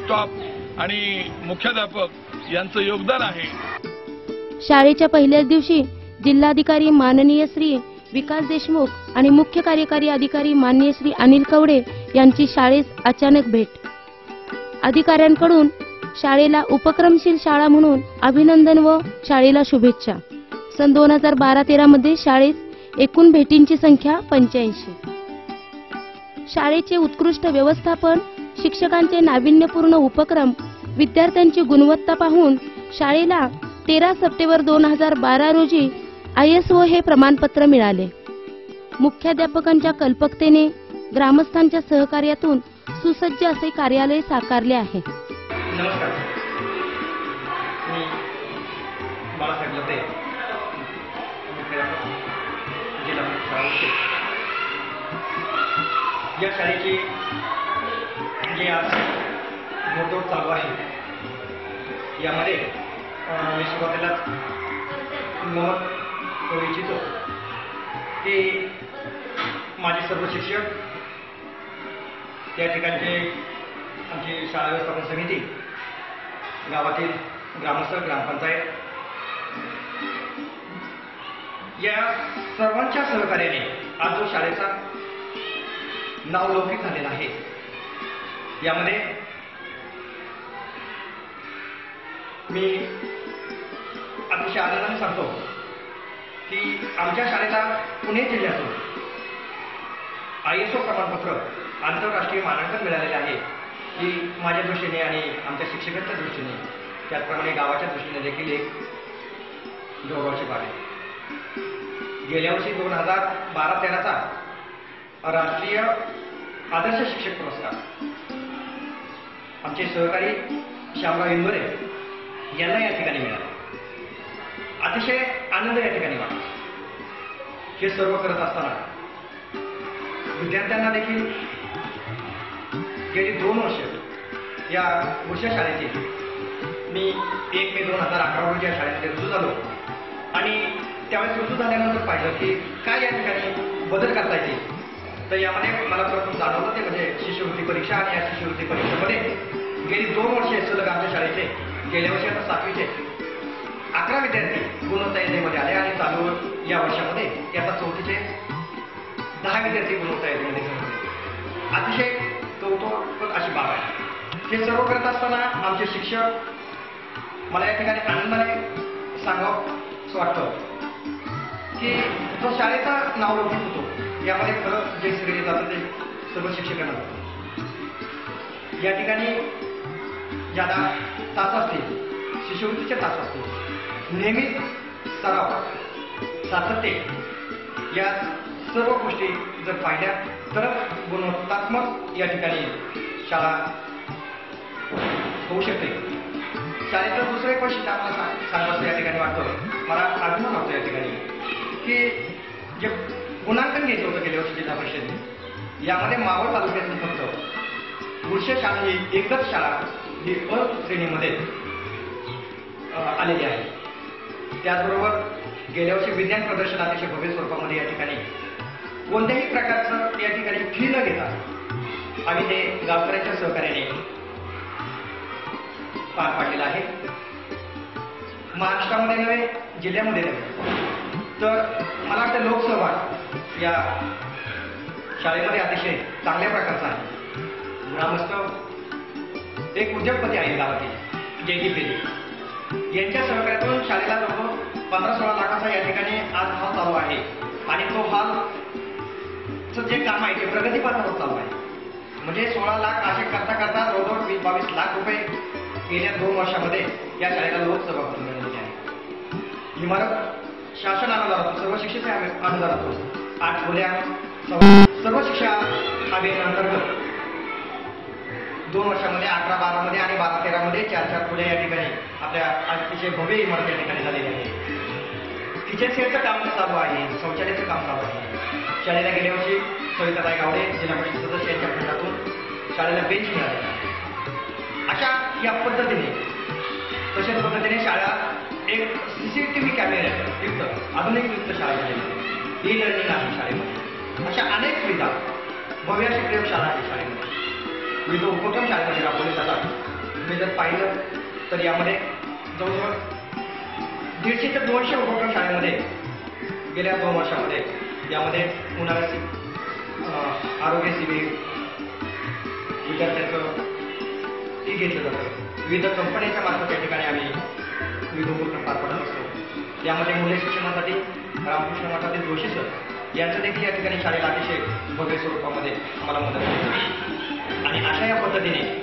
Staff आणि मुख्याध्यापक यांचं योगदान आहे। शाळेच्या पहिल्याच दिवशी जिल्हाधिकारी माननीय श्री विकास देशमुख आणि मुख्य कार्यकारी अधिकारी माननीय श्री अनिल कवडे यांची शाळेस अचानक भेट। अधिकाऱ्यांकडून शाळेला उपक्रमशील शाळा म्हणून अभिनंदन व शाळेला शुभेच्छा। सन 2012-13 मध्ये शाळेत एकूण भेटींची संख्या 85। शाळेचे उत्कृष्ट व्यवस्थापन, शिक्षकांचे नाविन्यपूर्ण उपक्रम, विद्यार्थ्यांची गुणवत्ता पाहून शाळेला 13 सप्टेंबर 2012 रोजी ISO हे प्रमाणपत्र मिळाले। मुख्याध्यापकांच्या कल्पकतेने, ग्रामस्थांच्या सहकार्यातून सुसज्ज असे कार्यालय साकारले आहे। नमस्कार, मी बाळासाहेब लते, मुख्याध्यापक जिल्हा परिषद। या शाळेची जे आज मोठं चालू आहे यामध्ये मी सुरुवातीलाच नमूद करू इच्छितो की माझे सर्व शिक्षक, त्या ठिकाणचे आमची शाळा व्यवस्थापन समिती, गावातील ग्रामस्थ, ग्रामपंचायत या सर्वांच्या सहकार्याने आज जो शाळेचा नावलौकिक झालेला आहे यामध्ये मी अतिशय आनंदाने सांगतो की आमच्या शाळेला पुणे जिल्ह्यातून ISO प्रमाणपत्र आंतरराष्ट्रीय मानांकन मिळालेले आहे ही माझ्या दृष्टीने आणि आमच्या शिक्षकांच्या दृष्टीने, त्याचप्रमाणे गावाच्या दृष्टीने देखील एक गौरवाची बाब आहे। गेल्या वर्षी 2012-13चा राष्ट्रीय आदर्श शिक्षक पुरस्कार आमचे सहकारी श्यामराव इंदोरे यांना या ठिकाणी मिळाला। अतिशय आनंद या ठिकाणी वाटतो। हे सर्व करत असताना विद्यार्थ्यांना देखील गेली 2 वर्ष या उषा शाळेची मी 1 मे 2011 रोजी या शाळेमध्ये रुजू झालो आणि त्यावेळेस रुजू झाल्यानंतर पाहिलं की काय या ठिकाणी बदल करता येईल। तर यामध्ये मला प्रथम जाणवलं ते म्हणजे शिष्यवृत्ती परीक्षा, आणि या शिष्यवृत्ती परीक्षेमध्ये गेली 2 वर्षे सलग आमच्या शाळेचे, गेल्या वर्षी आता 7वीचे 11 विद्यार्थी गुणवत्ता यादीमध्ये आले आणि चालू या वर्षामध्ये आता 4थीचे 10 विद्यार्थी गुणवत्ता यादीमध्ये घेतले। अतिशय कौतुक अशी बाब आहे। हे सर्व करत असताना आमचे शिक्षक, मला या ठिकाणी आनंदाने सांगावं वाटतं की जो शाळेचा नावलौकिक होतो यामध्ये खरं जे श्रेय जातं ते सर्व शिक्षकांना जातं। या ठिकाणी ज्यादा तास असतील, शिष्यवृत्तीचे तास असतील, नियमित सराव, सातत्य, या सर्व गोष्टी जर पाहिल्या तर गुणवत्तात्मक या ठिकाणी शाळा होऊ शकते। शाळेचं दुसरं एक वैशिष्ट्य आपल्याला सांगायचं या ठिकाणी वाटतं, मला अभिमान वाटतो या ठिकाणी की जे गुणांकन घेतलं होतं गेल्या वर्षी जिल्हा परिषदेने, यामध्ये मावळ तालुक्यातून फक्त गुडशे शाळा ही एकच शाळा ही अ श्रेणीमध्ये आलेली आहे। त्याचबरोबर गेल्या वर्षी विज्ञान प्रदर्शन अतिशय भव्य स्वरूपामध्ये या ठिकाणी कोणत्याही प्रकारचं या ठिकाणी फी न घेता आम्ही ते गावकऱ्यांच्या सहकार्याने पार पाडलेलं आहे। महाराष्ट्रामध्ये नव्हे, जिल्ह्यामध्ये नव्हे, तर मला वाटतं लोकसहभाग या शाळेमध्ये अतिशय चांगल्या प्रकारचा आहे। ग्रामस्थ एक उद्योगपती आहे गावातील जयदीप बेले, यांच्या सहकार्यातून शाळेला जवळ 15-16 लाखाचा या ठिकाणी आज हॉल चालू आहे आणि तो हॉलचं जे काम आहे ते प्रगतीपथावर चालू आहे। म्हणजे 16 लाख असे करता करता जवळजवळ 20-22 लाख रुपये गेल्या 2 वर्षामध्ये या शाळेला लोकसहभाग मिळालेले आहे। इमारत शासन अनुदानातून, सर्व शिक्षेच्या अनुदानातून 8 खोल्या सर्व शिक्षा अभियानांतर्गत 2 वर्षामध्ये 11-12 मध्ये आणि 12-13 मध्ये 4-4 खोल्या या ठिकाणी आपल्या अतिशय भव्य इमारत या ठिकाणी झालेली आहे। किचन सेटचं काम चालू आहे, शौचालयाचं काम चालू आहे। शाळेला गेल्या वर्षी सविताताई गावडे जिल्हा परिषद सदस्य यांच्या फंडातून शाळेला बेंच मिळालेला आहे। अशा या पद्धतीने तशाच पद्धतीने शाळा एक CCTV कॅमेरा युक्त आधुनिक युक्त शाळा झालेली आहे। ई लर्निंग आहे शाळेमध्ये। अशा अनेक सुविधा, भव्य अशी प्रयोगशाळा आहे शाळेमध्ये, विविध उपक्रम शाळेमध्ये राबवले जातात। तुम्ही जर पाहिलं तर यामध्ये जवळजवळ 150 ते 200 उपक्रम शाळेमध्ये गेल्या 2 वर्षामध्ये यामध्ये उन्हाळ्याची आरोग्य शिबिर विद्यार्थ्यांचं ती घेतलं जातं. विविध कंपन्यांच्या मार्फत या ठिकाणी आम्ही विविध उपक्रम पार पडत असतो. यामध्ये मूल्य शिक्षणासाठी रामकृष्ण मठातील जोशी सर यांचं देखील या ठिकाणी शाळेला अतिशय भव्य स्वरूपामध्ये आम्हाला मदत होते. आणि अशा या पद्धतीने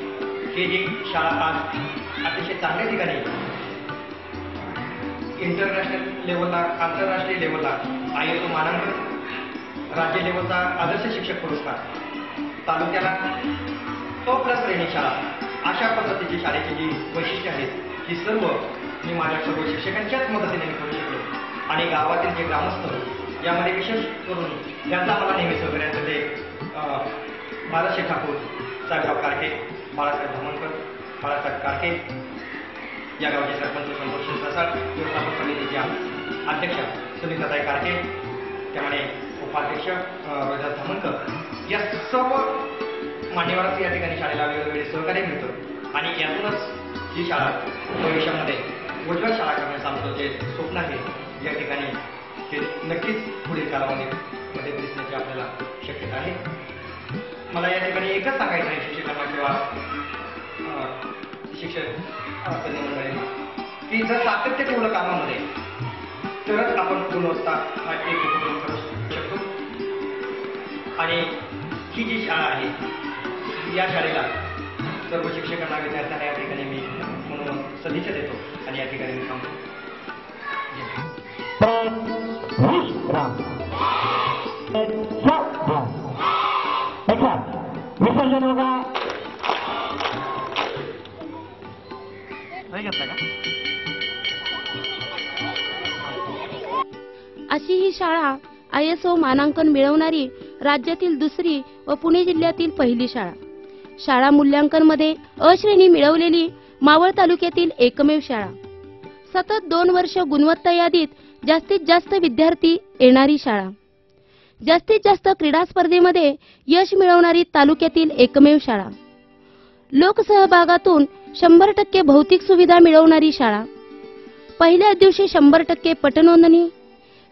ही जी शाळा आज अतिशय चांगल्या ठिकाणी इंटरनॅशनल लेवलला, आंतरराष्ट्रीय लेवलला ISO मानांकन, राज्य लेवलचा आदर्श शिक्षक पुरस्कार, तालुक्याला ++ श्रेणी शाळा, अशा पद्धतीची शाळेची जी वैशिष्ट्ये आहेत ही सर्व मी माझ्या सर्व शिक्षकांच्याच मदतीने करू शकलो. आणि गावातील जे ग्रामस्थ यामध्ये विशेष करून ज्यांचा मला नेहमी सहकार्याचं ते बाळासाहेब ठाकूर, साहेबराव कारके, बाळासाहेब धामणकर, बाळासाहेब कारके, या गावचे सरपंच संतोष शिरसाळ, व्यवस्थापन समितीच्या अध्यक्षा सुनीताताई कारके, त्यामुळे उपाध्यक्ष रोहिदास धामणकर, या सर्व मान्यवरांचं या ठिकाणी शाळेला वेगवेगळे सहकार्य मिळतं. आणि यातूनच ही शाळा भविष्यामध्ये उज्ज्वल शाळा करण्याचं आमचं जे स्वप्न आहे या ठिकाणी ते नक्कीच पुढील कालावधीमध्ये दिसण्याची आपल्याला शक्यता आहे. मला या ठिकाणी एकच सांगायचं आहे शिक्षकांना किंवा शिक्षक मंडळींना की जर सातत्य ठेवलं कामामध्ये तरच आपण गुणवत्ता हा एक उपक्रम करू शकतो. आणि ही जी शाळा आहे या शाळेला सर्व शिक्षकांना, विद्यार्थ्यांना या ठिकाणी मी म्हणून सदिच्छा देतो आणि या ठिकाणी मी थांबतो. विसर्जन होगा. अशी ही शाळा ISO मानांकन मिळवणारी राज्यातील दुसरी व पुणे जिल्ह्यातील पहिली शाळा. शाळा मूल्यांकनमध्ये अ श्रेणी मिळवलेली मावळ तालुक्यातील एकमेव शाळा. सतत 2 वर्ष गुणवत्ता यादीत जास्तीत जास्त विद्यार्थी येणारी शाळा. जास्तीत जास्त क्रीडा स्पर्धेमध्ये यश मिळवणारी तालुक्यातील एकमेव शाळा. लोकसहभागातून 100% भौतिक सुविधा मिळवणारी शाळा. पहिल्याच दिवशी 100% पटनोंदणी,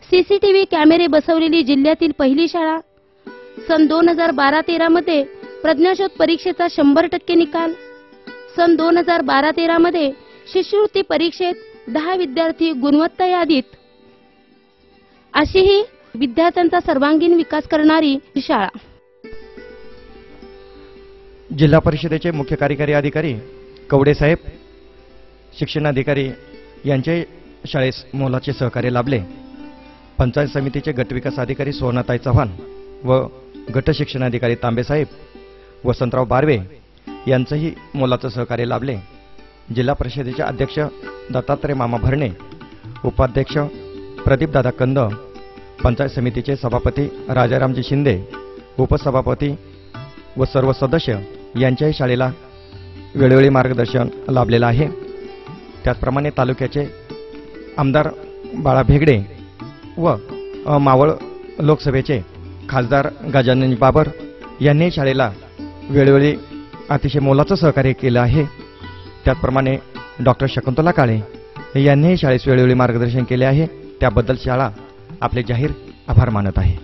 CCTV कॅमेरे बसवलेली जिल्ह्यातील पहिली शाळा. सन 2012-13 मध्ये प्रज्ञाशोध परीक्षेचा 100% निकाल. सन 2012-13 मध्ये शिष्यवृत्ती परीक्षेत 10 विद्यार्थी गुणवत्ता यादीत. अशी ही विद्यार्थ्यांचा सर्वांगीण विकास करणारी शाळा. जिल्हा परिषदेचे मुख्य कार्यकारी अधिकारी कवडे साहेब, शिक्षणाधिकारी यांचे शाळेस मोलाचे सहकार्य लाभले. पंचायत समितीचे गटविकास अधिकारी सोनाताई चव्हाण व गट शिक्षणाधिकारी तांबे साहेब, वसंतराव बारवे यांचंही मोलाचं सहकार्य लाभले. जिल्हा परिषदेचे अध्यक्ष दत्तात्रय मामा भरणे, उपाध्यक्ष प्रदीपदादा कंद, पंचायत समितीचे सभापती राजारामजी शिंदे, उपसभापती व सर्व सदस्य यांच्याही शाळेला वेळोवेळी मार्गदर्शन लाभलेलं आहे. त्याचप्रमाणे तालुक्याचे आमदार बाळा भेगडे व मावळ लोकसभेचे खासदार गजानन बाबर यांनी शाळेला वेळोवेळी अतिशय मोलाचं सहकार्य केलं आहे. त्याचप्रमाणे डॉक्टर शकुंतला काळे यांनीही शाळेस वेळोवेळी मार्गदर्शन केले आहे. त्याबद्दल शाळा आपले जाहीर आभार मानत आहे.